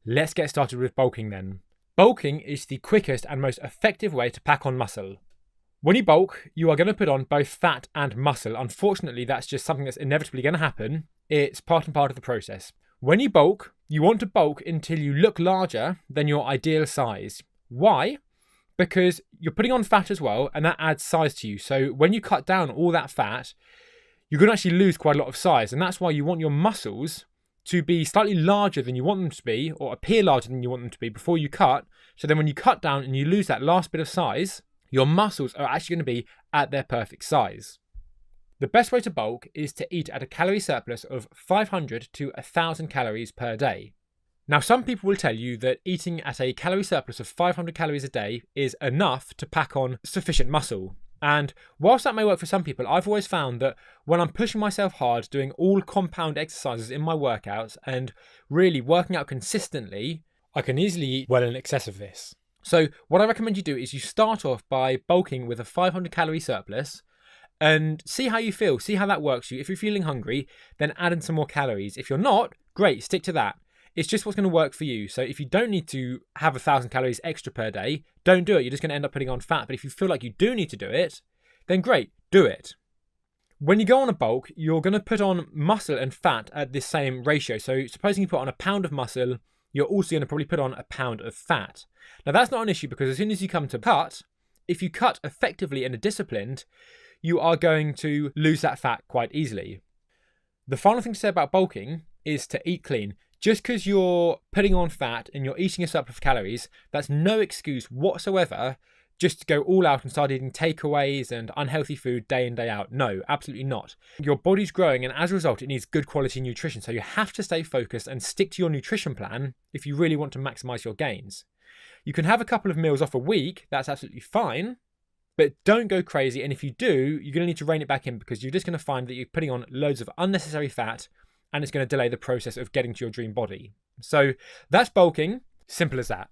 Let's get started with bulking then. Bulking is the quickest and most effective way to pack on muscle. When you bulk, you are going to put on both fat and muscle. Unfortunately, that's just something that's inevitably going to happen. It's part and part of the process. When you bulk, you want to bulk until you look larger than your ideal size. Why? Because you're putting on fat as well, and that adds size to you. So when you cut down all that fat, you're going to actually lose quite a lot of size. And that's why you want your muscles to be slightly larger than you want them to be, or appear larger than you want them to be before you cut. So then when you cut down and you lose that last bit of size, your muscles are actually going to be at their perfect size. The best way to bulk is to eat at a calorie surplus of 500 to 1,000 calories per day. Now, some people will tell you that eating at a calorie surplus of 500 calories a day is enough to pack on sufficient muscle. And whilst that may work for some people, I've always found that when I'm pushing myself hard, doing all compound exercises in my workouts and really working out consistently, I can easily eat well in excess of this. So what I recommend you do is you start off by bulking with a 500 calorie surplus and see how you feel, see how that works for you. If you're feeling hungry, then add in some more calories. If you're not, great, stick to that. It's just what's going to work for you. So if you don't need to have 1,000 calories extra per day, don't do it. You're just going to end up putting on fat. But if you feel like you do need to do it, then great, do it. When you go on a bulk, you're going to put on muscle and fat at this same ratio. So supposing you put on a pound of muscle, you're also going to probably put on a pound of fat. Now that's not an issue because as soon as you come to cut, if you cut effectively and are disciplined, you are going to lose that fat quite easily. The final thing to say about bulking is to eat clean. Just because you're putting on fat and you're eating a surplus of calories, that's no excuse whatsoever just to go all out and start eating takeaways and unhealthy food day in, day out. No, absolutely not. Your body's growing and as a result, it needs good quality nutrition. So you have to stay focused and stick to your nutrition plan if you really want to maximize your gains. You can have a couple of meals off a week, that's absolutely fine, but don't go crazy. And if you do, you're going to need to rein it back in because you're just going to find that you're putting on loads of unnecessary fat and it's going to delay the process of getting to your dream body. So that's bulking, simple as that.